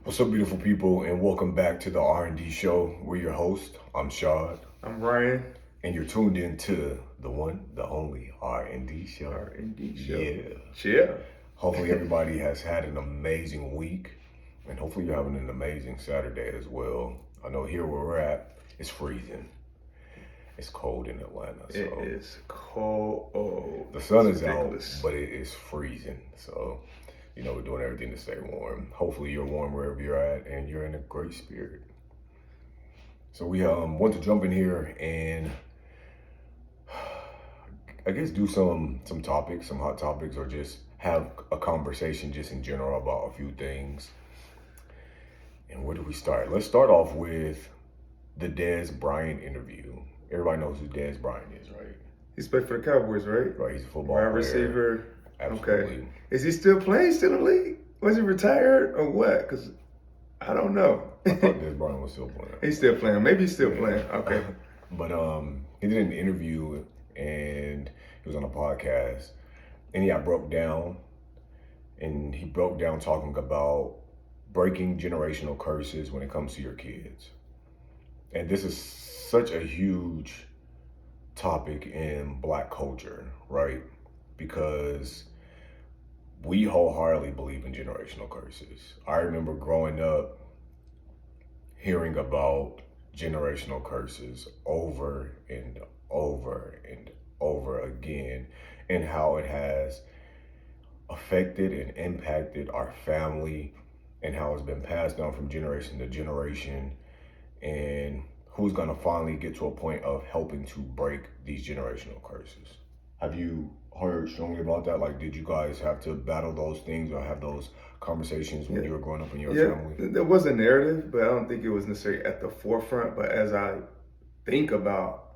What's up, beautiful people, and welcome back to the R&D show. We're your host. I'm Shad, I'm Bryant. and you're tuned in to the one, the only R&D show. R&D show. Yeah. Yeah. Hopefully everybody has had an amazing week, and hopefully you're having an amazing Saturday as well. I know here where we're at, it's freezing. It's cold in Atlanta. So It is cold. the sun It's is out, ridiculous. but it is freezing. So, we're doing everything to stay warm. Hopefully you're warm wherever you're at, and you're in a great spirit. So we want to jump in here and I guess do some topics, some hot topics, or just have a conversation just in general about a few things. And where do we start? Let's start off with the Bryant interview. Everybody knows who Bryant is, right? He's played for the Cowboys, right? Right, he's a football Wide player. receiver. Absolutely. Okay. Is he still playing? Still in the league? Was he retired or what? Because I don't know. I thought Bryant was still playing. He's still playing. Maybe he's still playing. Okay. But he did an interview and he was on a podcast and he broke down talking about breaking generational curses when it comes to your kids. And this is such a huge topic in Black culture, right? Because we wholeheartedly believe in generational curses. I remember growing up hearing about generational curses over and over and over again, and how it has affected and impacted our family and how it's been passed down from generation to generation, and who's going to finally get to a point of helping to break these generational curses. Have you heard strongly about that? Like, did you guys have to battle those things or have those conversations when you were growing up in your family? There was a narrative, but I don't think it was necessarily at the forefront. But as I think about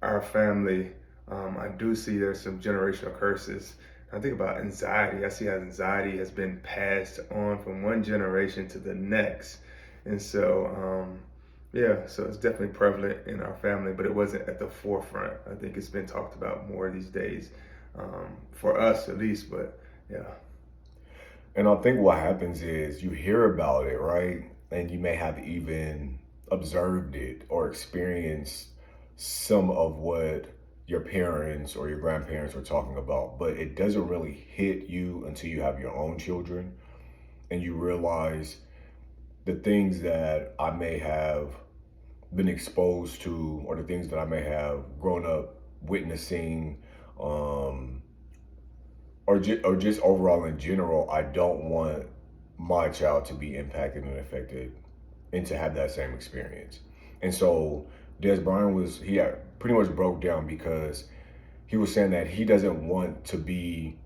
our family, I do see there's some generational curses. I think about anxiety. I see how anxiety has been passed on from one generation to the next. And so, so it's definitely prevalent in our family, but it wasn't at the forefront. I think it's been talked about more these days, for us at least, but yeah. And I think what happens is you hear about it, right? And you may have even observed it or experienced some of what your parents or your grandparents were talking about, but it doesn't really hit you until you have your own children and you realize the things that I may have been exposed to or the things that I may have grown up witnessing, or just overall in general. I don't want my child to be impacted and affected and to have that same experience. And so Bryant had pretty much broke down because he was saying that he doesn't want to be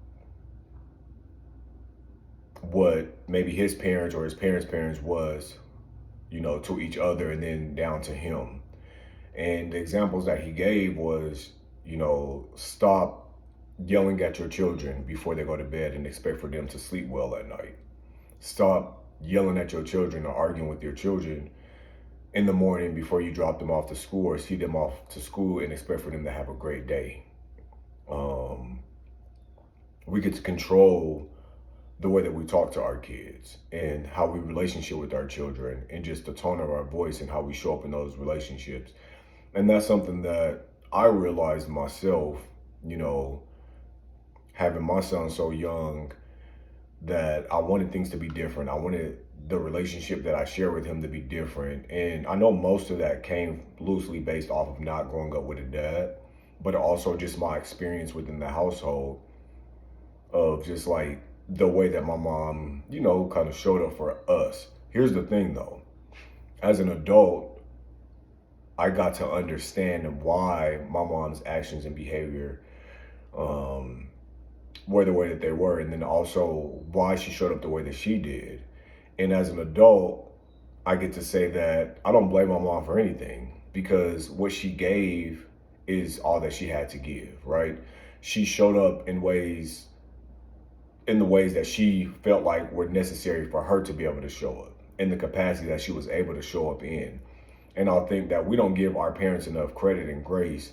what maybe his parents or his parents was, to each other and then down to him. And the examples that he gave was, stop yelling at your children before they go to bed and expect for them to sleep well at night. Stop yelling at your children or arguing with your children in the morning before you drop them off to school or see them off to school and expect for them to have a great day. We get to control the way that we talk to our kids and how we relationship with our children and just the tone of our voice and how we show up in those relationships. And that's something that I realized myself, having my son so young, that I wanted things to be different. I wanted the relationship that I share with him to be different. And I know most of that came loosely based off of not growing up with a dad, but also just my experience within the household of just like the way that my mom, kind of showed up for us. Here's the thing though, as an adult, I got to understand why my mom's actions and behavior were the way that they were, and then also why she showed up the way that she did. And as an adult, I get to say that I don't blame my mom for anything because what she gave is all that she had to give, right? She showed up in the ways that she felt like were necessary for her to be able to show up, in the capacity that she was able to show up in. And I think that we don't give our parents enough credit and grace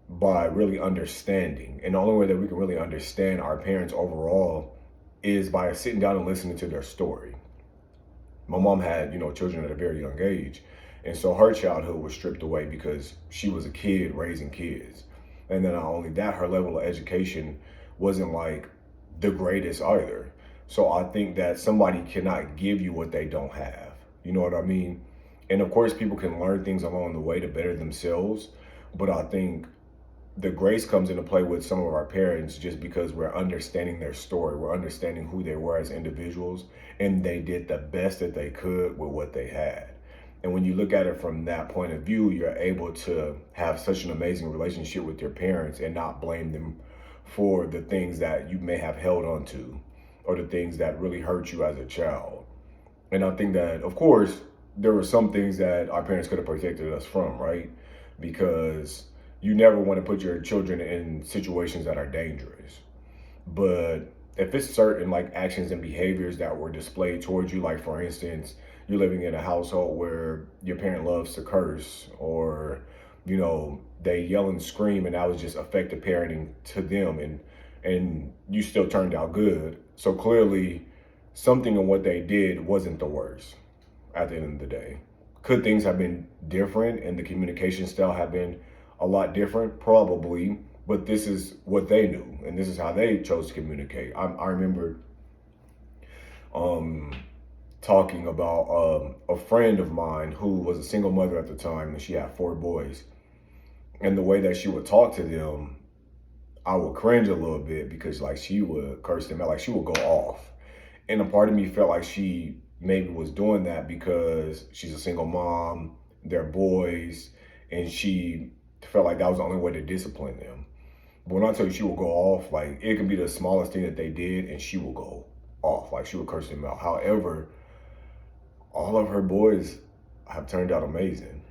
by really understanding. And the only way that we can really understand our parents overall is by sitting down and listening to their story. My mom had, children at a very young age. And so her childhood was stripped away because she was a kid raising kids. And then not only that, her level of education wasn't like the greatest either. So I think that somebody cannot give you what they don't have. You know what I mean? And of course, people can learn things along the way to better themselves. But I think the grace comes into play with some of our parents just because we're understanding their story. We're understanding who they were as individuals, and they did the best that they could with what they had. And when you look at it from that point of view, you're able to have such an amazing relationship with your parents and not blame them for the things that you may have held on to or the things that really hurt you as a child. And I think that, of course, there were some things that our parents could have protected us from, right? Because you never want to put your children in situations that are dangerous. But if it's certain like actions and behaviors that were displayed towards you, like for instance, you're living in a household where your parent loves to curse, or they yell and scream, and that was just effective parenting to them, and you still turned out good. So clearly, something in what they did wasn't the worst at the end of the day. Could things have been different and the communication style have been a lot different? Probably, but this is what they knew and this is how they chose to communicate. I remember um, talking about a friend of mine who was a single mother at the time, and she had 4 boys. And the way that she would talk to them, I would cringe a little bit because like she would curse them out, like she would go off. And a part of me felt like she maybe was doing that because she's a single mom, they're boys, and she felt like that was the only way to discipline them. But when I tell you she will go off, like it can be the smallest thing that they did and she will go off. Like she would curse them out. However, all of her boys have turned out amazing.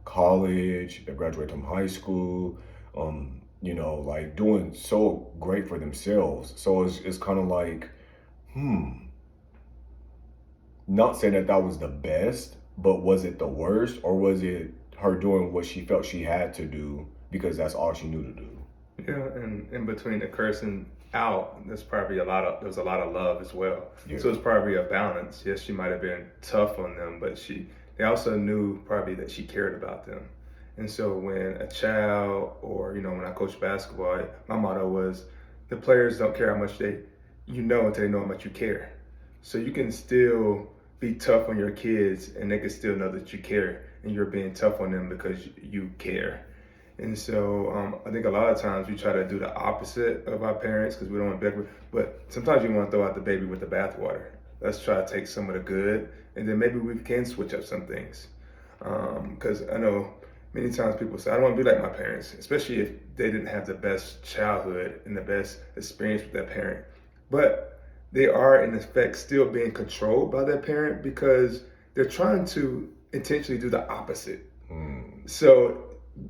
College, they graduated from high school, like doing so great for themselves. So it's kind of like, not saying that that was the best, but was it the worst, or was it her doing what she felt she had to do because that's all she knew to do? Yeah, and in between the cursing out, there's a lot of love as well. Yeah. So it's probably a balance. Yes, she might have been tough on them, but they also knew probably that she cared about them. And so when a child, or when I coached basketball, my motto was, the players don't care how much until they know how much you care. So you can still be tough on your kids, and they can still know that you care, and you're being tough on them because you care. And so I think a lot of times we try to do the opposite of our parents because we don't want to be, but sometimes you want to throw out the baby with the bathwater. Let's try to take some of the good, and then maybe we can switch up some things. Because I know many times people say, I don't want to be like my parents, especially if they didn't have the best childhood and the best experience with their parent. But they are, in effect, still being controlled by their parent because they're trying to intentionally do the opposite. So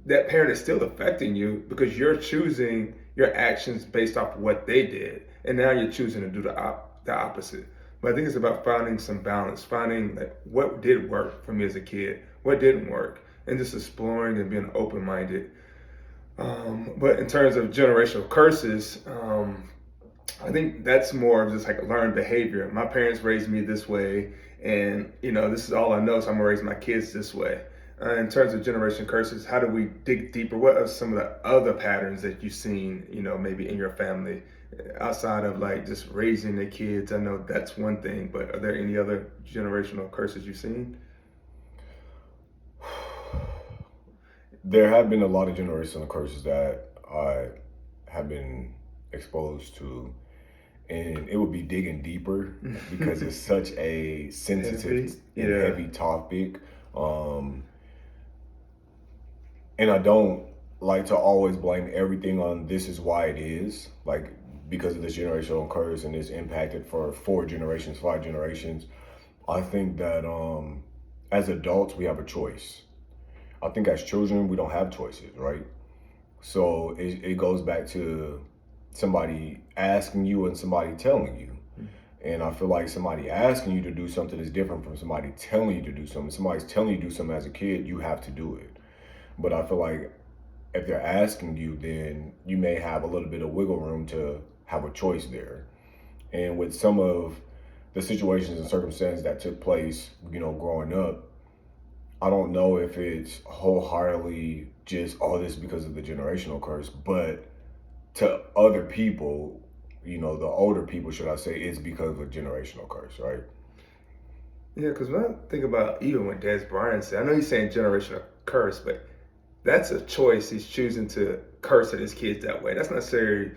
that parent is still affecting you because you're choosing your actions based off what they did, and now you're choosing to do the opposite. But I think it's about finding some balance, finding like what did work for me as a kid, what didn't work, and just exploring and being open-minded. But in terms of generational curses, I think that's more of just like learned behavior. My parents raised me this way, and this is all I know, so I'm gonna raise my kids this way. In terms of generation curses, how do we dig deeper? What are some of the other patterns that you've seen, maybe in your family, outside of like just raising the kids? I know that's one thing, but are there any other generational curses you've seen? There have been a lot of generational curses that I have been exposed to, and it would be digging deeper because it's such a sensitive and heavy topic. And I don't like to always blame everything on this is why it is, like because of this generational curse and it's impacted for 4 generations, 5 generations. I think that as adults, we have a choice. I think as children, we don't have choices, right? So it goes back to somebody asking you and somebody telling you. And I feel like somebody asking you to do something is different from somebody telling you to do something. Somebody's telling you to do something as a kid, you have to do it. But I feel like if they're asking you, then you may have a little bit of wiggle room to have a choice there. And with some of the situations and circumstances that took place, growing up, I don't know if it's wholeheartedly just, oh, this is because of the generational curse, but to other people, the older people, should I say, it's because of a generational curse, right? Yeah, because when I think about even what Bryant said, I know he's saying generational curse, but that's a choice. He's choosing to curse at his kids that way. That's not necessarily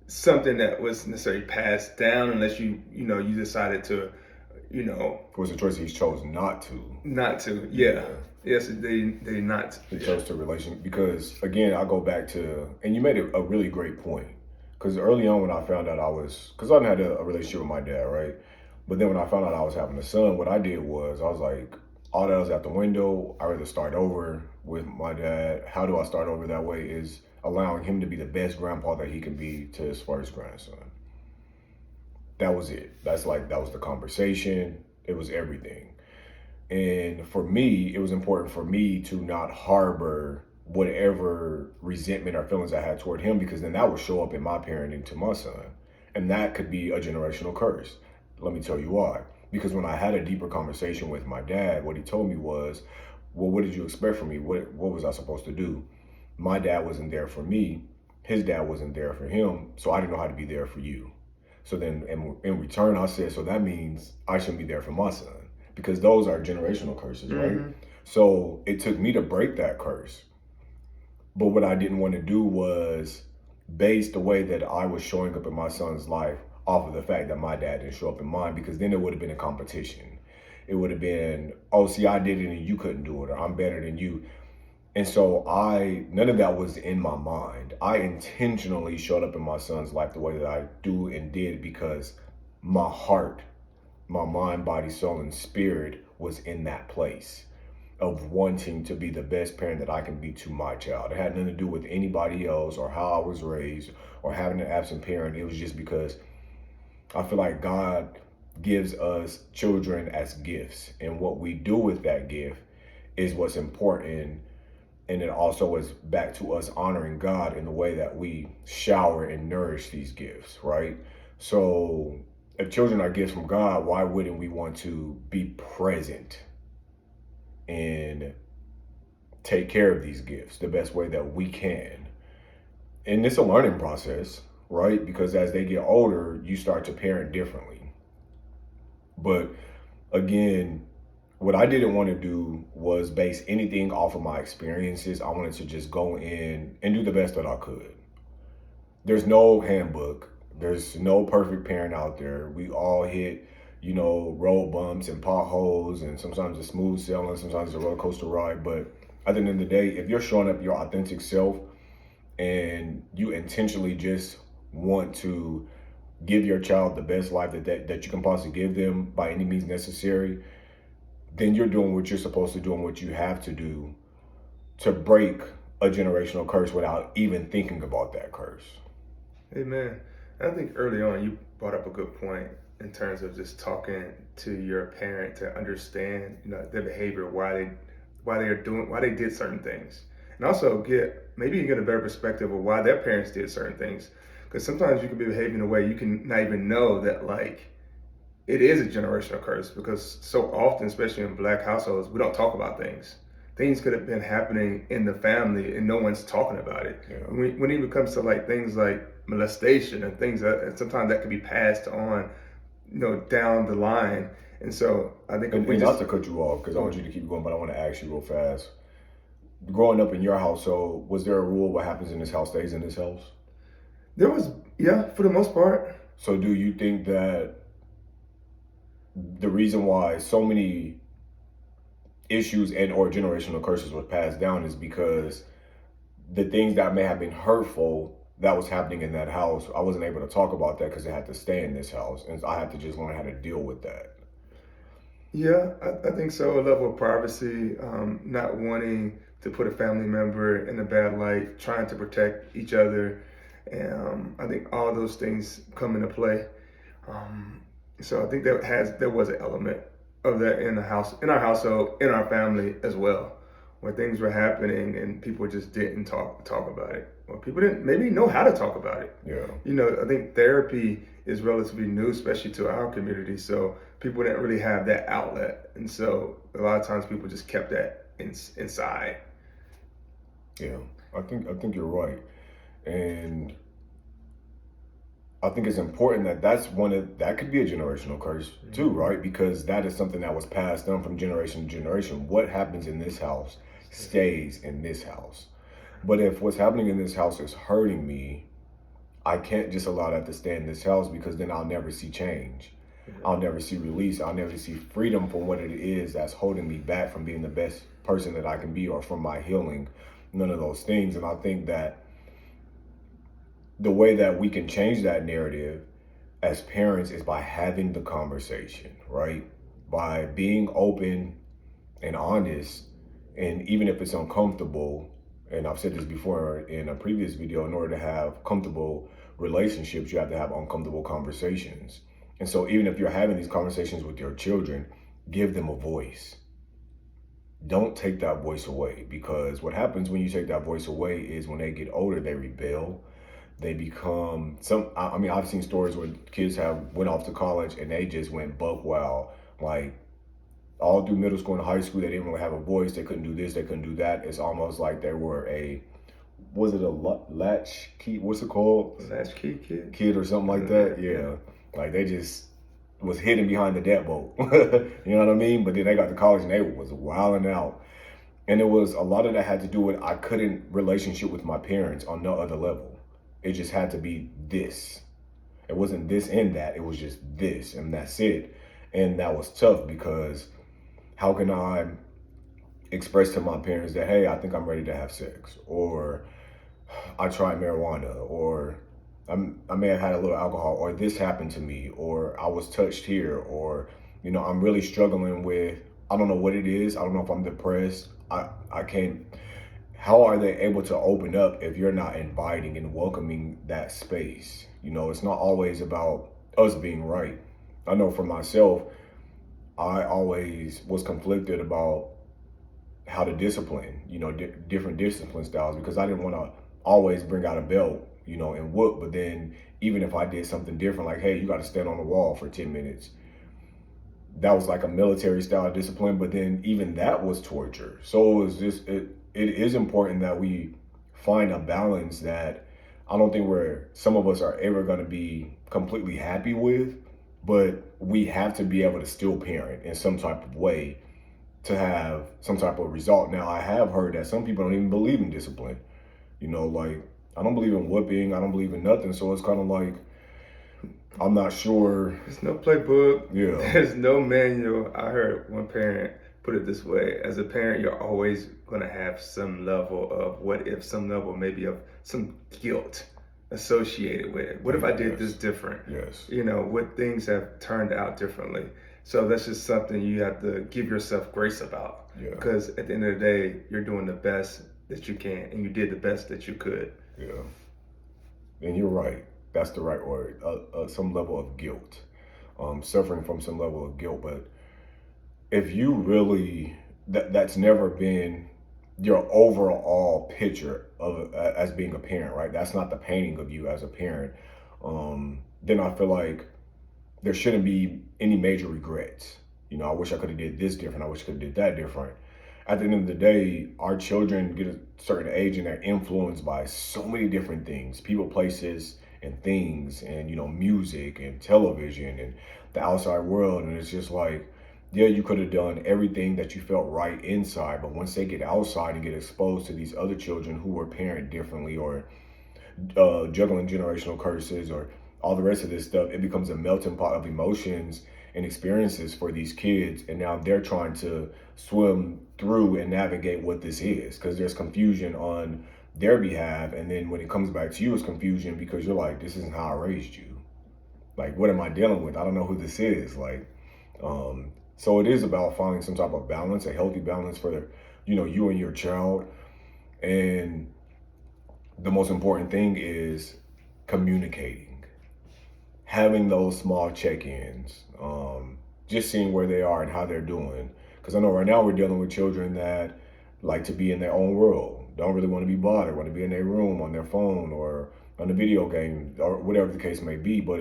something that was necessarily passed down unless you decided to, It was a choice he's chosen not to. not to. Yeah. Yes, they not. He chose to relation because, again, I go back to, and you made a really great point. Because early on when I found out because I didn't had a relationship with my dad, right? But then when I found out I was having a son, what I did was I was like, all that was out the window. I rather start over with my dad. How do I start over that way? Is allowing him to be the best grandpa that he can be to his first grandson. That was it. That was the conversation. It was everything. And for me, it was important for me to not harbor whatever resentment or feelings I had toward him, because then that would show up in my parenting to my son. And that could be a generational curse. Let me tell you why. Because when I had a deeper conversation with my dad, what he told me was, well, what did you expect from me? What was I supposed to do? My dad wasn't there for me. His dad wasn't there for him. So I didn't know how to be there for you. So then in return, I said, so that means I shouldn't be there for my son, because those are generational curses, right? Mm-hmm. So it took me to break that curse. But what I didn't want to do was base the way that I was showing up in my son's life off of the fact that my dad didn't show up in mine, because then it would have been a competition. It would have been, oh, see, I did it and you couldn't do it, or I'm better than you. And so none of that was in my mind. I intentionally showed up in my son's life the way that I do and did, because my heart, my mind, body, soul, and spirit was in that place of wanting to be the best parent that I can be to my child. It had nothing to do with anybody else or how I was raised or having an absent parent. It was just because I feel like God gives us children as gifts, and what we do with that gift is what's important. And it also is back to us honoring God in the way that we shower and nourish these gifts, right? So if children are gifts from God, why wouldn't we want to be present and take care of these gifts the best way that we can? And it's a learning process, right? Because as they get older, you start to parent differently. But again, what I didn't want to do was base anything off of my experiences. I wanted to just go in and do the best that I could. There's no handbook. There's no perfect parent out there. We all hit, road bumps and potholes, and sometimes it's smooth sailing, sometimes it's a roller coaster ride. But at the end of the day, if you're showing up your authentic self and you intentionally just want to give your child the best life that you can possibly give them by any means necessary, then you're doing what you're supposed to do and what you have to do to break a generational curse without even thinking about that curse. Amen. I think early on you brought up a good point in terms of just talking to your parent to understand, their behavior, why they did certain things, and also maybe you get a better perspective of why their parents did certain things. Because sometimes you can be behaving in a way you can not even know that, like, it is a generational curse, because so often, especially in Black households, we don't talk about things. Things could have been happening in the family and no one's talking about it. Yeah. When it even comes to like things like molestation and things that sometimes that could be passed on, down the line. And so I think not to cut you off, because I want you to keep going, but I want to ask you real fast. Growing up in your household, was there a rule what happens in this house stays in this house? There was, yeah, for the most part. So do you think that the reason why so many issues and or generational curses were passed down is because the things that may have been hurtful that was happening in that house, I wasn't able to talk about that because it had to stay in this house, and I had to just learn how to deal with that? Yeah, I think so. A level of privacy, not wanting to put a family member in a bad light, trying to protect each other. And I think all those things come into play. So I think there was an element of that in our household, in our family as well. where things were happening and people just didn't talk about it, or people didn't maybe know how to talk about it. Yeah. You know, I think therapy is relatively new, especially to our community. So people didn't really have that outlet, and so a lot of times people just kept that inside. Yeah. I think you're right. And I think it's important that that could be a generational curse too, right? Because that is something that was passed down from generation to generation. What happens in this house stays in this house. But if what's happening in this house is hurting me, I can't just allow that to stay in this house, because then I'll never see change. I'll never see release. I'll never see freedom from what it is that's holding me back from being the best person that I can be, or from my healing. None of those things. And I think that the way that we can change that narrative as parents is by having the conversation, right? By being open and honest. And even if it's uncomfortable, and I've said this before in a previous video, in order to have comfortable relationships, you have to have uncomfortable conversations. And so even if you're having these conversations with your children, give them a voice. Don't take that voice away, because what happens when you take that voice away is when they get older, they rebel. They become I mean, I've seen stories where kids have went off to college and they just went buck wild. Like, all through middle school and high school, they didn't really have a voice. They couldn't do this, they couldn't do that. It's almost like they were was it a latch key? What's it called? Latchkey kid. Kid or something like that. Yeah. Like, they just was hidden behind the deadbolt. You know what I mean? But then they got to college and they was wilding out. And it was a lot of that had to do with I couldn't relationship with my parents on no other level. It just had to be this. It wasn't this and that. It was just this, and that's it. And that was tough, because how can I express to my parents that, hey, I think I'm ready to have sex, or I tried marijuana, or I may have had a little alcohol, or this happened to me, or I was touched here, or, I'm really struggling with, I don't know what it is. I don't know if I'm depressed. I can't. How are they able to open up if you're not inviting and welcoming that space? It's not always about us being right. I know for myself, I always was conflicted about how to discipline, different discipline styles, because I didn't want to always bring out a belt, and whoop. But then even if I did something different, like, hey, you got to stand on the wall for 10 minutes, that was like a military style discipline. But then even that was torture. So it is important that we find a balance that I don't think some of us are ever going to be completely happy with, but we have to be able to still parent in some type of way to have some type of result. Now, I have heard that some people don't even believe in discipline. Like, I don't believe in whooping. I don't believe in nothing. So it's kind of like, I'm not sure. There's no playbook. Yeah. There's no manual. I heard one parent put it this way: as a parent, you're always going to have some level of what if, some level maybe of some guilt associated with it. What if I did this different? Yes. What things have turned out differently. So that's just something you have to give yourself grace about. Yeah. Because at the end of the day, you're doing the best that you can, and you did the best that you could. Yeah. And you're right. That's the right word. Some level of guilt. Suffering from some level of guilt. But if you really, that's never been your overall picture of as being a parent, right? That's not the painting of you as a parent. Then I feel like there shouldn't be any major regrets. I wish I could have did this different. I wish I could have did that different. At the end of the day, our children get a certain age and they're influenced by so many different things, people, places, and things, and music and television and the outside world. And it's just like, yeah, you could have done everything that you felt right inside, but once they get outside and get exposed to these other children who were parent differently, or juggling generational curses, or all the rest of this stuff, it becomes a melting pot of emotions and experiences for these kids. And now they're trying to swim through and navigate what this is, because there's confusion on their behalf. And then when it comes back to you, it's confusion, because you're like, this isn't how I raised you. Like, what am I dealing with? I don't know who this is. Like, so it is about finding some type of balance, a healthy balance for you and your child. And the most important thing is communicating, having those small check-ins, just seeing where they are and how they're doing. Because I know right now we're dealing with children that like to be in their own world, don't really want to be bothered, want to be in their room on their phone or on the video game or whatever the case may be. But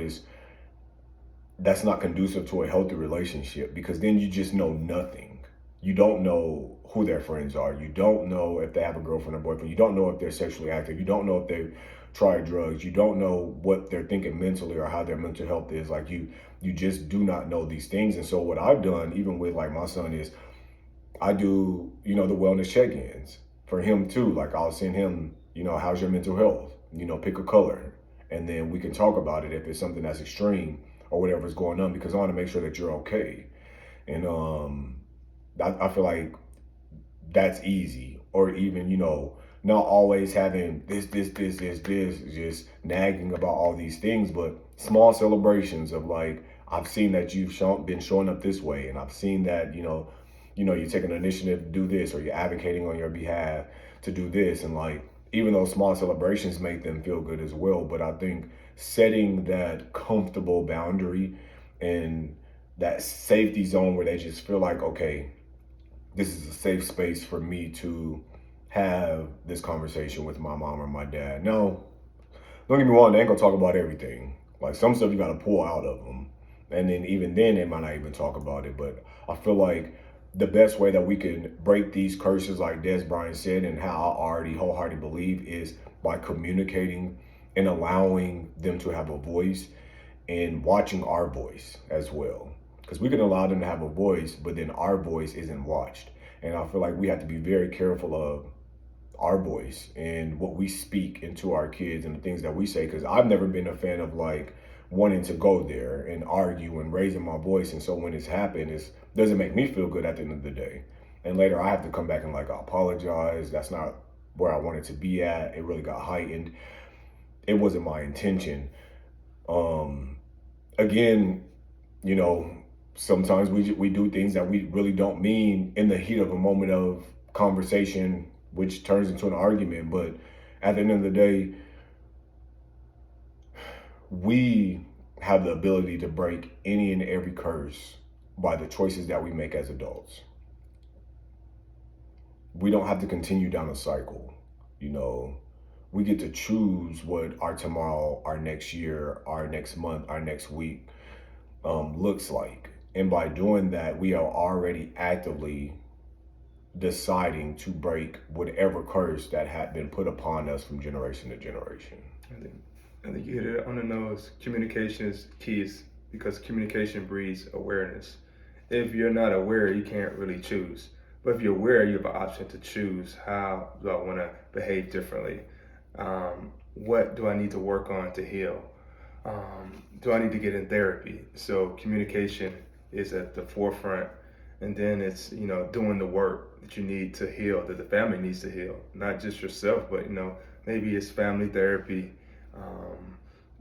that's not conducive to a healthy relationship, because then you just know nothing. You don't know who their friends are. You don't know if they have a girlfriend or boyfriend. You don't know if they're sexually active. You don't know if they've tried drugs. You don't know what they're thinking mentally or how their mental health is. Like you just do not know these things. And so what I've done, even with like my son, is I do, the wellness check-ins for him too. Like I'll send him, how's your mental health? Pick a color, and then we can talk about it if it's something that's extreme or whatever's going on, because I want to make sure that you're okay. And I feel like that's easy. Or even, not always having this, just nagging about all these things, but small celebrations of like, I've seen that you've been showing up this way, and I've seen that, you're taking an initiative to do this, or you're advocating on your behalf to do this. And like, even those small celebrations make them feel good as well. But I think setting that comfortable boundary and that safety zone where they just feel like, okay, this is a safe space for me to have this conversation with my mom or my dad. No, don't get me wrong, they ain't gonna talk about everything. Like some stuff you gotta pull out of them. And then even then they might not even talk about it. But I feel like the best way that we can break these curses, like Bryant said, and how I already wholeheartedly believe, is by communicating and allowing them to have a voice and watching our voice as well. Because we can allow them to have a voice, but then our voice isn't watched. And I feel like we have to be very careful of our voice and what we speak into our kids and the things that we say. Because I've never been a fan of like wanting to go there and argue and raising my voice. And so when it's happened, it doesn't make me feel good at the end of the day. And later I have to come back and like, I apologize. That's not where I wanted to be at. It really got heightened. It wasn't my intention. Again, sometimes we do things that we really don't mean in the heat of a moment of conversation, which turns into an argument. But at the end of the day, we have the ability to break any and every curse by the choices that we make as adults. We don't have to continue down a cycle. We get to choose what our tomorrow, our next year, our next month, our next week looks like. And by doing that, we are already actively deciding to break whatever curse that had been put upon us from generation to generation. I think you hit it on the nose. Communication is key, because communication breeds awareness. If you're not aware, you can't really choose. But if you're aware, you have an option to choose. How do I want to behave differently? What do I need to work on to heal? Do I need to get in therapy? So communication is at the forefront. And then it's, doing the work that you need to heal, that the family needs to heal. Not just yourself, but, maybe it's family therapy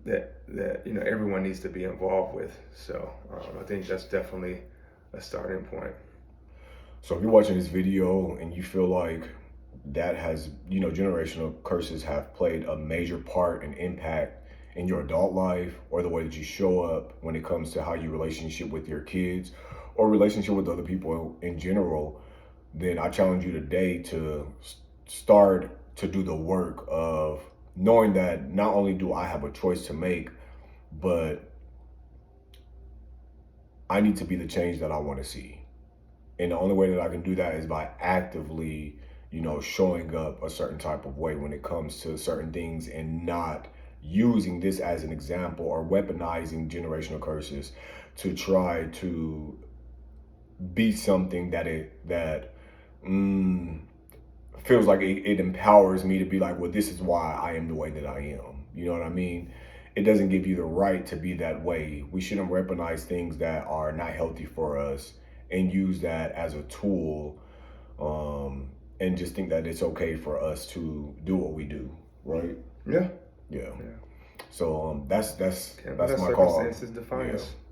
that everyone needs to be involved with. So I think that's definitely a starting point. So if you're watching this video and you feel like that has, generational curses have played a major part and impact in your adult life, or the way that you show up when it comes to how you relationship with your kids or relationship with other people in general, then I challenge you today to start to do the work of knowing that not only do I have a choice to make, but I need to be the change that I want to see. And the only way that I can do that is by actively, showing up a certain type of way when it comes to certain things, and not using this as an example or weaponizing generational curses to try to be something that feels like it empowers me to be like, well, this is why I am the way that I am. You know what I mean? It doesn't give you the right to be that way. We shouldn't weaponize things that are not healthy for us and use that as a tool, and just think that it's okay for us to do what we do, right? Yeah. So that's my call.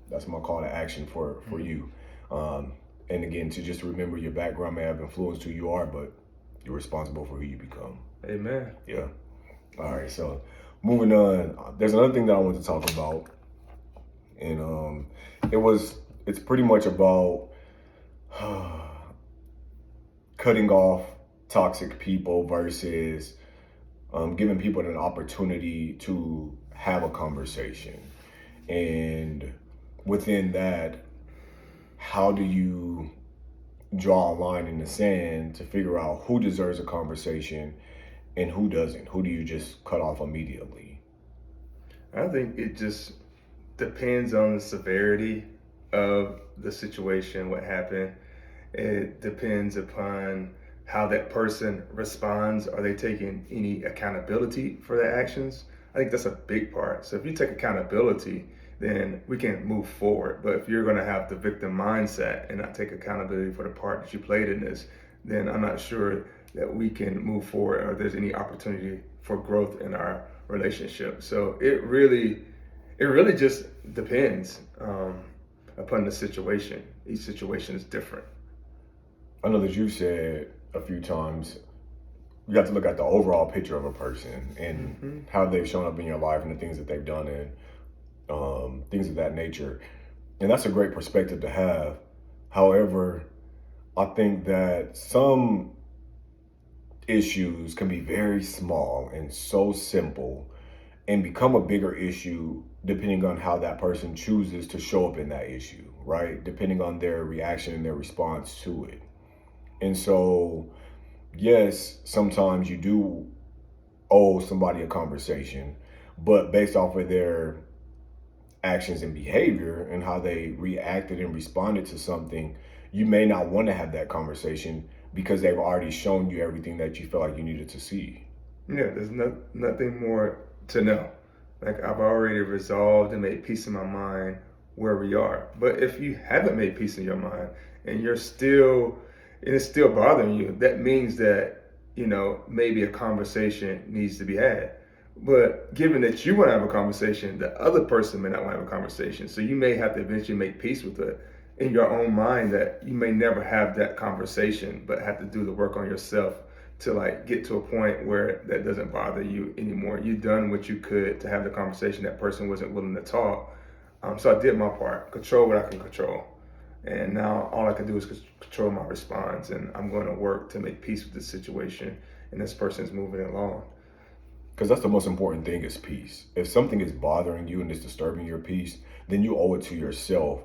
That's my call to action for you. And again, to just remember, your background may have influenced who you are, but you're responsible for who you become. Amen. Yeah. All right. So moving on, there's another thing that I want to talk about, and it's pretty much about cutting off toxic people versus giving people an opportunity to have a conversation. And within that, how do you draw a line in the sand to figure out who deserves a conversation and who doesn't? Who do you just cut off immediately? I think it just depends on the severity of the situation, what happened. It depends upon how that person responds. Are they taking any accountability for their actions? I think that's a big part. So if you take accountability, then we can move forward. But if you're going to have the victim mindset and not take accountability for the part that you played in this, then I'm not sure that we can move forward or there's any opportunity for growth in our relationship. So it really just depends upon the situation. Each situation is different. I know that you've said a few times you have to look at the overall picture of a person and Mm-hmm. how they've shown up in your life and the things that they've done and things of that nature. And that's a great perspective to have. However, I think that some issues can be very small and so simple and become a bigger issue depending on how that person chooses to show up in that issue, right? Depending on their reaction and their response to it. And so, yes, sometimes you do owe somebody a conversation, but based off of their actions and behavior and how they reacted and responded to something, you may not want to have that conversation because they've already shown you everything that you feel like you needed to see. Yeah, there's nothing more to know. Like I've already resolved and made peace in my mind where we are. But if you haven't made peace in your mind and it's still bothering you, that means that, maybe a conversation needs to be had. But given that you want to have a conversation, the other person may not want to have a conversation. So you may have to eventually make peace with it in your own mind that you may never have that conversation, but have to do the work on yourself to like get to a point where that doesn't bother you anymore. You've done what you could to have the conversation. That person wasn't willing to talk. So I did my part, control what I can control. And now all I can do is control my response. And I'm going to work to make peace with this situation. And this person's moving along. Because that's the most important thing is peace. If something is bothering you and it's disturbing your peace, then you owe it to yourself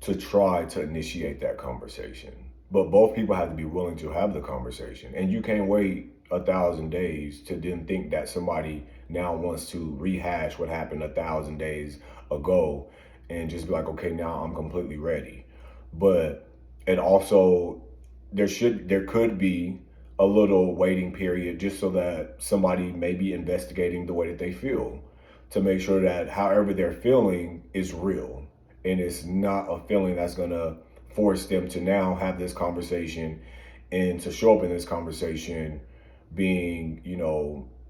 to try to initiate that conversation. But both people have to be willing to have the conversation. And you can't wait 1,000 days to then think that somebody now wants to rehash what happened 1,000 days ago and just be like, okay, now I'm completely ready. But it also there could be a little waiting period just so that somebody may be investigating the way that they feel to make sure that however they're feeling is real and it's not a feeling that's going to force them to now have this conversation and to show up in this conversation being,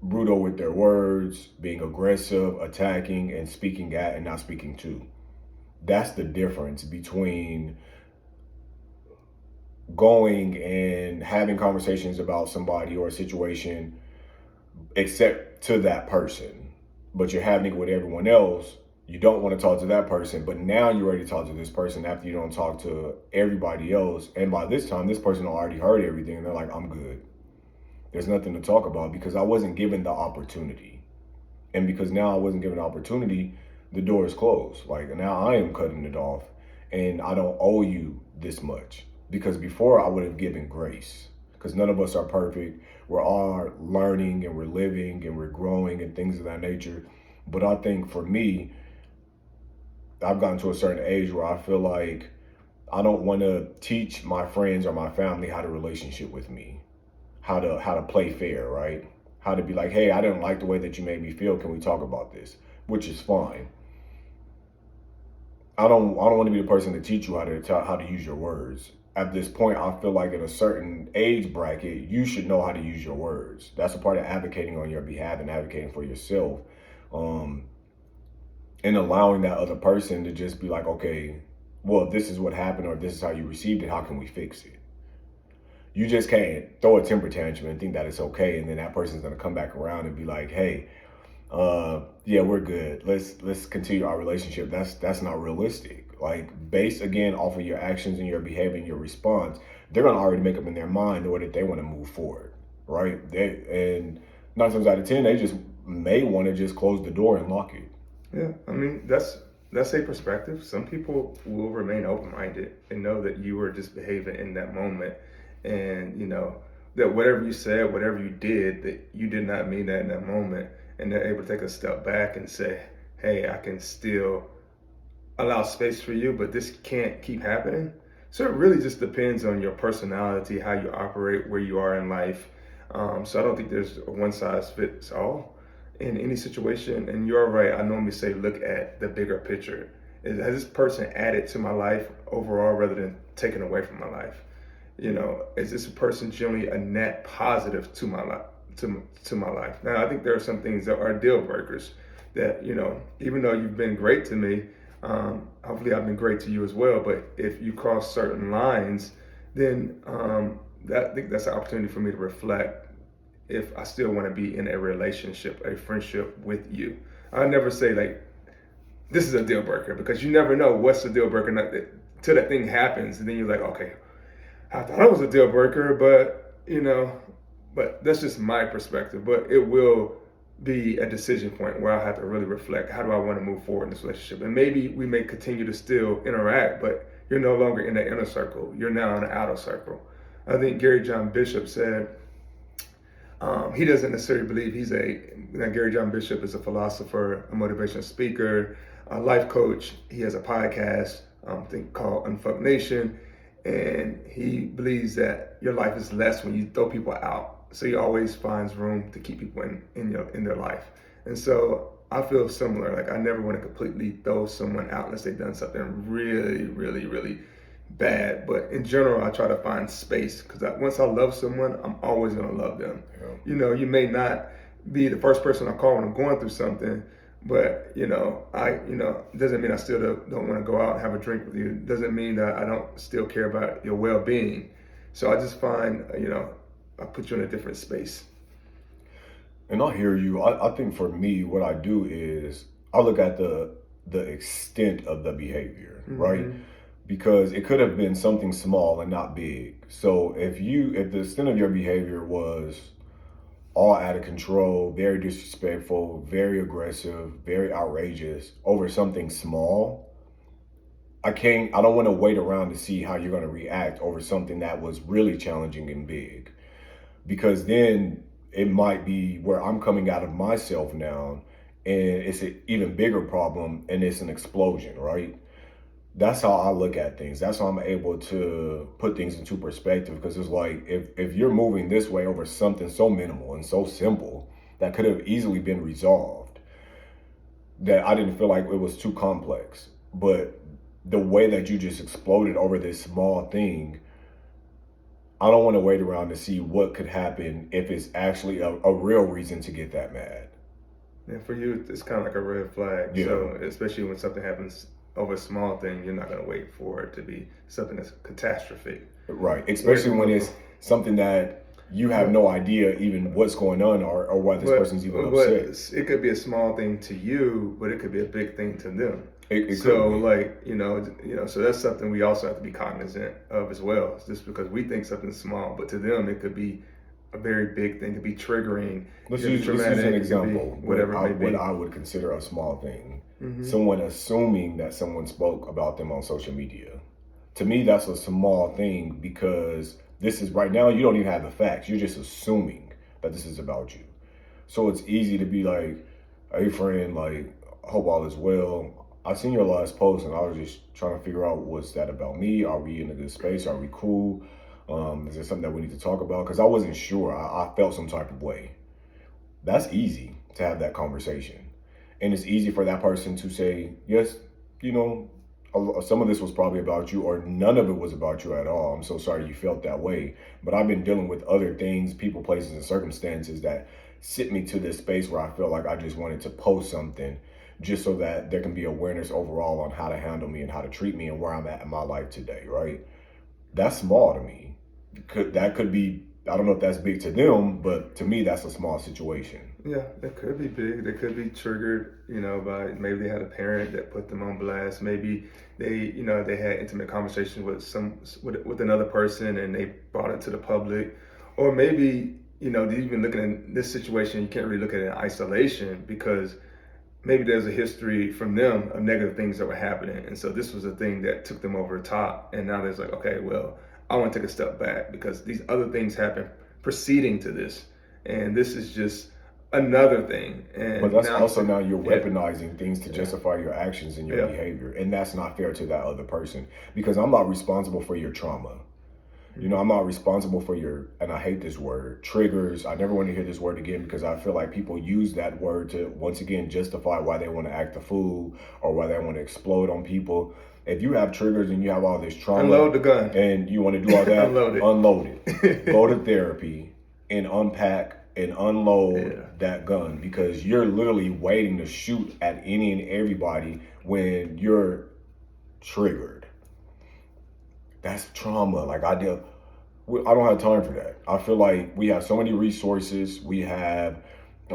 brutal with their words, being aggressive, attacking, and speaking at and not speaking to. That's the difference between going and having conversations about somebody or a situation except to that person, but you're having it with everyone else. You don't want to talk to that person, but now you're ready to talk to this person after you don't talk to everybody else. And by this time, this person already heard everything and they're like, I'm good. There's nothing to talk about because I wasn't given the opportunity. And because now I wasn't given the opportunity, the door is closed. Like now I am cutting it off and I don't owe you this much. Because before I would have given grace. Because none of us are perfect. We're all learning and we're living and we're growing and things of that nature. But I think for me, I've gotten to a certain age where I feel like I don't want to teach my friends or my family how to relationship with me, how to play fair, right? How to be like, hey, I didn't like the way that you made me feel. Can we talk about this? Which is fine. I don't want to be the person to teach you how to use your words. At this point, I feel like in a certain age bracket, you should know how to use your words. That's a part of advocating on your behalf and advocating for yourself. And allowing that other person to just be like, okay, well, this is what happened or this is how you received it. How can we fix it? You just can't throw a temper tantrum and think that it's okay. And then that person's going to come back around and be like, hey, yeah, we're good. Let's continue our relationship. That's not realistic. Like based again off of your actions and your behavior and your response, they're gonna already make up in their mind the way that they want to move forward, right? And 9 times out of 10, they just may want to just close the door and lock it. Yeah, I mean that's a perspective. Some people will remain open-minded and know that you were just behaving in that moment, and that whatever you said, whatever you did, that you did not mean that in that moment, and they're able to take a step back and say, "Hey, I can still allow space for you, but this can't keep happening." So it really just depends on your personality, how you operate, where you are in life. So I don't think there's a one size fits all in any situation. And you're right. I normally say, look at the bigger picture. Has this person added to my life overall rather than taken away from my life? Is this person generally a net positive to my life? To my life. Now, I think there are some things that are deal breakers that, even though you've been great to me, hopefully I've been great to you as well. But if you cross certain lines, then I think that's an opportunity for me to reflect if I still want to be in a relationship, a friendship with you. I never say like this is a deal breaker, because you never know what's the deal breaker till that thing happens, and then you're like, okay, I thought it was a deal breaker, but that's just my perspective. But it will be a decision point where I have to really reflect, how do I want to move forward in this relationship? And maybe we may continue to still interact, but you're no longer in the inner circle. You're now in the outer circle. I think Gary John Bishop said he doesn't necessarily believe Gary John Bishop is a philosopher, a motivational speaker, a life coach. He has a podcast, I think called Unfuck Nation. And he believes that your life is less when you throw people out. So he always finds room to keep people in their life. And so I feel similar. Like I never want to completely throw someone out unless they've done something really, really, really bad. But in general, I try to find space, because once I love someone, I'm always going to love them. Yeah. You may not be the first person I call when I'm going through something, but doesn't mean I still don't want to go out and have a drink with you. Doesn't mean that I don't still care about your well-being. So I just find I put you in a different space. And I hear you. I think for me, what I do is I look at the extent of the behavior, mm-hmm. right? Because it could have been something small and not big. So if the extent of your behavior was all out of control, very disrespectful, very aggressive, very outrageous over something small, I don't want to wait around to see how you're going to react over something that was really challenging and big. Because then it might be where I'm coming out of myself now, and it's an even bigger problem, and it's an explosion, right? That's how I look at things. That's how I'm able to put things into perspective, because it's like if you're moving this way over something so minimal and so simple that could have easily been resolved, that I didn't feel like it was too complex. But the way that you just exploded over this small thing, I don't want to wait around to see what could happen if it's actually a real reason to get that mad. And for you, it's kind of like a red flag. Yeah. So especially when something happens over a small thing, you're not going to wait for it to be something that's catastrophic. Right. Especially when it's something that you have no idea even what's going on or why this person's even upset. It could be a small thing to you, but it could be a big thing to them. It so like, so that's something we also have to be cognizant of as well. It's just because we think something's small, but to them, it could be a very big thing. It could be triggering. Let's use an example. What I would consider a small thing. Mm-hmm. Someone assuming that someone spoke about them on social media. To me, that's a small thing, because this is right now, you don't even have the facts. You're just assuming that this is about you. So it's easy to be like, hey friend, like, hope all is well. I seen your last post and I was just trying to figure out, what's that about me? Are we in a good space? Are we cool? Is there something that we need to talk about? Because I wasn't sure. I felt some type of way. That's easy to have that conversation. And it's easy for that person to say, yes, some of this was probably about you, or none of it was about you at all. I'm so sorry you felt that way. But I've been dealing with other things, people, places, and circumstances that sit me to this space where I feel like I just wanted to post something just so that there can be awareness overall on how to handle me and how to treat me and where I'm at in my life today, right? That's small to me. That could be, I don't know if that's big to them, but to me, that's a small situation. Yeah, that could be big. They could be triggered, by maybe they had a parent that put them on blast. Maybe they had intimate conversations with with another person and they brought it to the public, or maybe even looking at this situation, you can't really look at it in isolation because maybe there's a history from them of negative things that were happening, and so this was a thing that took them over the top, and now there's like, okay, well, I want to take a step back because these other things happen preceding to this, and this is just another thing, But and that's now, also now you're yeah, weaponizing things to yeah, justify your actions and your yeah. behavior. And that's not fair to that other person because I'm not responsible for your trauma. I'm not responsible for your, and I hate this word, triggers. I never want to hear this word again because I feel like people use that word to, once again, justify why they want to act a fool or why they want to explode on people. If you have triggers and you have all this trauma Unload the gun. and you want to do all that, Unload it. unload it. Go to therapy and unpack and unload Yeah. that gun because you're literally waiting to shoot at any and everybody when you're triggered. That's trauma. Like I don't have time for that. I feel like we have so many resources. We have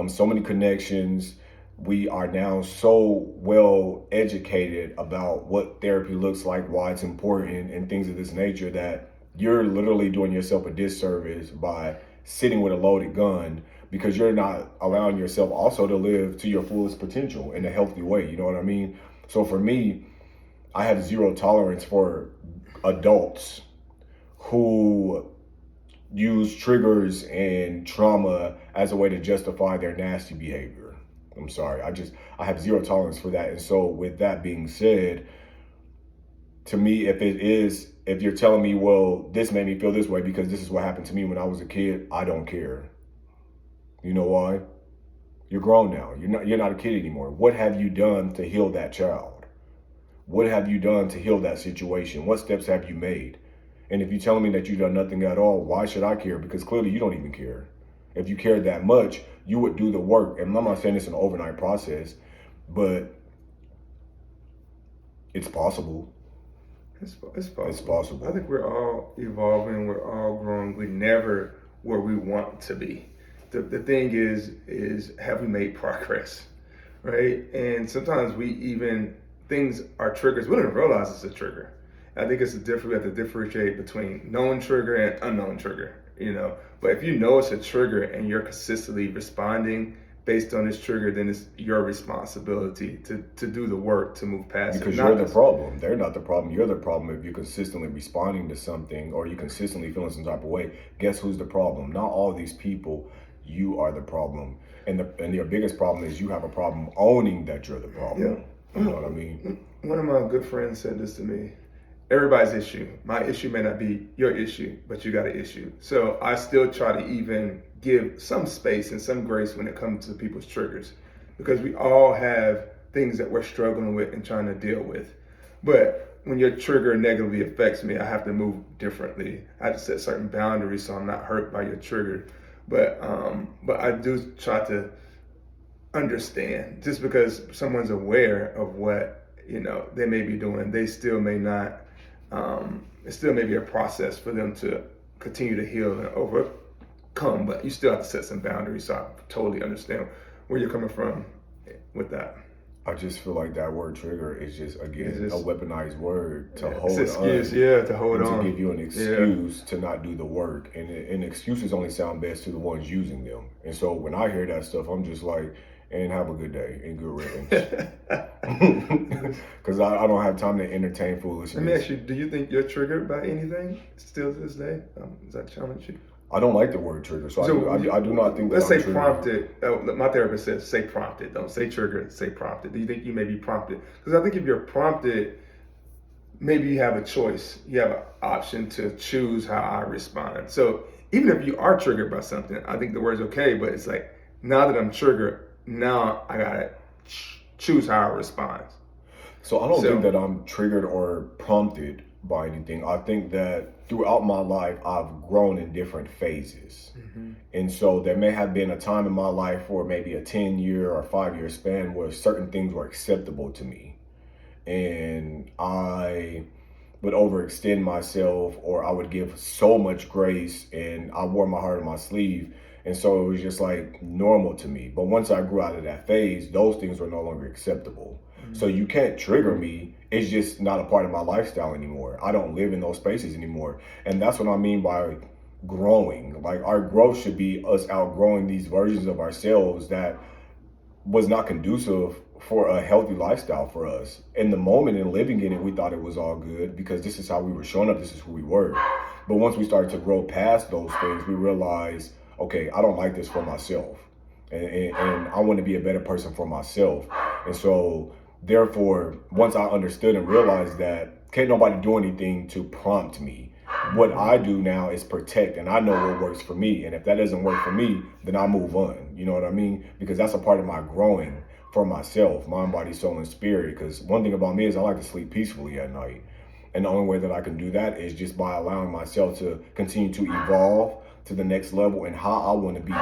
so many connections. We are now so well educated about what therapy looks like, why it's important, and things of this nature that you're literally doing yourself a disservice by sitting with a loaded gun because you're not allowing yourself also to live to your fullest potential in a healthy way. You know what I mean? So for me, I have zero tolerance for adults who use triggers and trauma as a way to justify their nasty behavior. I'm sorry. I have zero tolerance for that. And so with that being said, to me, if you're telling me, well, this made me feel this way because this is what happened to me when I was a kid, I don't care. You know why? You're grown now. You're not a kid anymore. What have you done to heal that child? What have you done to heal that situation? What steps have you made? And if you're telling me that you've done nothing at all, why should I care? Because clearly you don't even care. If you cared that much, you would do the work. And I'm not saying it's an overnight process, but it's possible. It's possible. It's possible. I think we're all evolving. We're all growing. We're never where we want to be. The thing is have we made progress, right? And sometimes things are triggers. We don't even realize it's a trigger. I think it's we have to differentiate between known trigger and unknown trigger. But if you know it's a trigger and you're consistently responding based on this trigger, then it's your responsibility to do the work to move past it. Because you're the problem. They're not the problem. You're the problem if you're consistently responding to something or you're consistently feeling some type of way. Guess who's the problem? Not all these people. You are the problem. And your biggest problem is you have a problem owning that you're the problem. Yeah. You know what I mean? One of my good friends said this to me. Everybody's issue. My issue may not be your issue, but you got an issue. So I still try to even give some space and some grace when it comes to people's triggers, because we all have things that we're struggling with and trying to deal with. But when your trigger negatively affects me, I have to move differently. I have to set certain boundaries so I'm not hurt by your trigger. But I do try to understand, just because someone's aware of what they may be doing, they still may not. It still may be a process for them to continue to heal and overcome, but you still have to set some boundaries. So I totally understand where you're coming from with that. I just feel like that word trigger is just a weaponized word to hold it's on. excuse, to hold on. To give you an excuse to not do the work. And excuses only sound best to the ones using them. And so when I hear that stuff, I'm just like, and have a good day and good riddance. Because I don't have time to entertain foolishness. Let me ask you, do you think you're triggered by anything still to this day? Does that challenge you? I don't like the word trigger, so I do not think. Let's say prompted. My therapist says say prompted. Don't say triggered. Say prompted. Do you think you may be prompted? Because I think if you're prompted, maybe you have a choice. You have an option to choose how I respond. So even if you are triggered by something, I think the word's okay. But it's like, now that I'm triggered, now I gotta choose how I respond. So I don't think that I'm triggered or prompted by anything. I think that throughout my life, I've grown in different phases. Mm-hmm. And so there may have been a time in my life for maybe a 10-year or 5-year span where certain things were acceptable to me. And I would overextend myself, or I would give so much grace, and I wore my heart on my sleeve And so it was just like normal to me. But once I grew out of that phase, those things were no longer acceptable. So you can't trigger me. It's just not a part of my lifestyle anymore. I don't live in those spaces anymore. And that's what I mean by growing. Like, our growth should be us outgrowing these versions of ourselves that was not conducive for a healthy lifestyle for us. In the moment and living in it, we thought it was all good because this is how we were showing up, this is who we were. But once we started to grow past those things, we realized, okay, I don't like this for myself. And I want to be a better person for myself. And so, therefore, once I understood and realized that can't nobody do anything to prompt me, what I do now is protect, and I know what works for me. And if that doesn't work for me, then I move on. You know what I mean? Because that's a part of my growing for myself, mind, body, soul, and spirit. Because one thing about me is I like to sleep peacefully at night. And the only way that I can do that is just by allowing myself to continue to evolve to the next level and how I want to be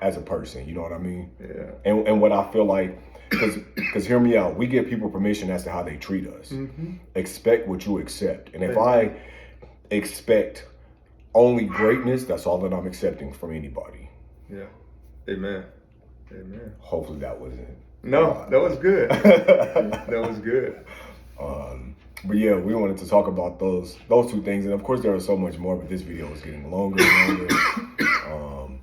as a person. You know what I mean? Yeah. And what I feel like, because hear me out, we give people permission as to how they treat us. Expect what you accept. And if I expect only greatness, that's all that I'm accepting from anybody. Yeah. Amen. Amen. Hopefully that wasn't. No, that was good. That was good. But yeah, we wanted to talk about those two things, and of course there was so much more. But this video is getting longer and longer.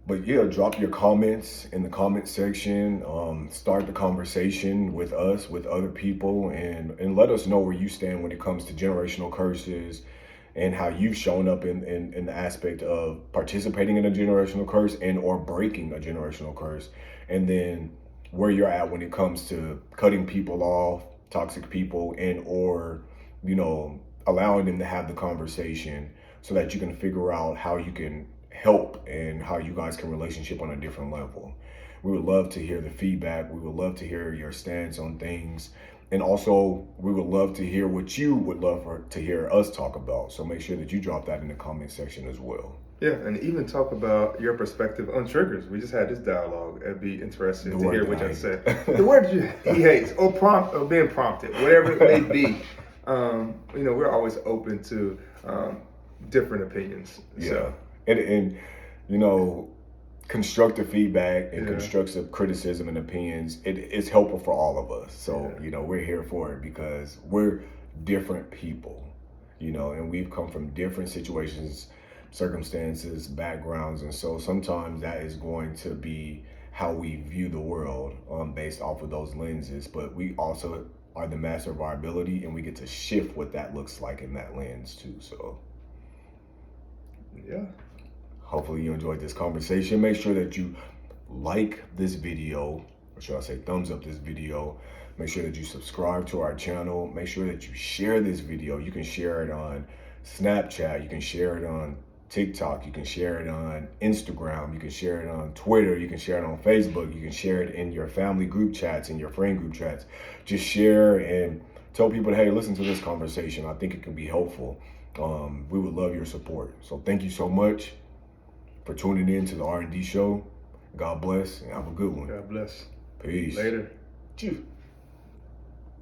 But yeah, drop your comments in the comment section. Start the conversation with us, with other people, and let us know where you stand when it comes to generational curses and how you've shown up in the aspect of participating in a generational curse and or breaking a generational curse. And then where you're at when it comes to cutting people off, toxic people, and or, allowing them to have the conversation so that you can figure out how you can help and how you guys can relationship on a different level. We would love to hear the feedback. We would love to hear your stance on things. And also, we would love to hear what you would love to hear us talk about. So make sure that you drop that in the comment section as well. Yeah, and even talk about your perspective on triggers. We just had this dialogue. It'd be interesting to hear what you said. The word he hates, or being prompted, whatever it may be. We're always open to different opinions. Yeah. So. And constructive feedback and constructive criticism and opinions, it's helpful for all of us. So, we're here for it because we're different people, and we've come from different situations, circumstances, backgrounds. And so sometimes that is going to be how we view the world based off of those lenses. But we also are the master of our ability, and we get to shift what that looks like in that lens too. So, yeah. Hopefully you enjoyed this conversation. Make sure that you like this video, or should I say thumbs up this video. Make sure that you subscribe to our channel. Make sure that you share this video. You can share it on Snapchat. You can share it on TikTok. You can share it on Instagram. You can share it on Twitter. You can share it on Facebook. You can share it in your family group chats, in your friend group chats. Just share and tell people, hey, listen to this conversation. I think it can be helpful. We would love your support. So thank you so much for tuning in to the R&D show. God bless and have a good one. God bless. Peace. Later. Cheers.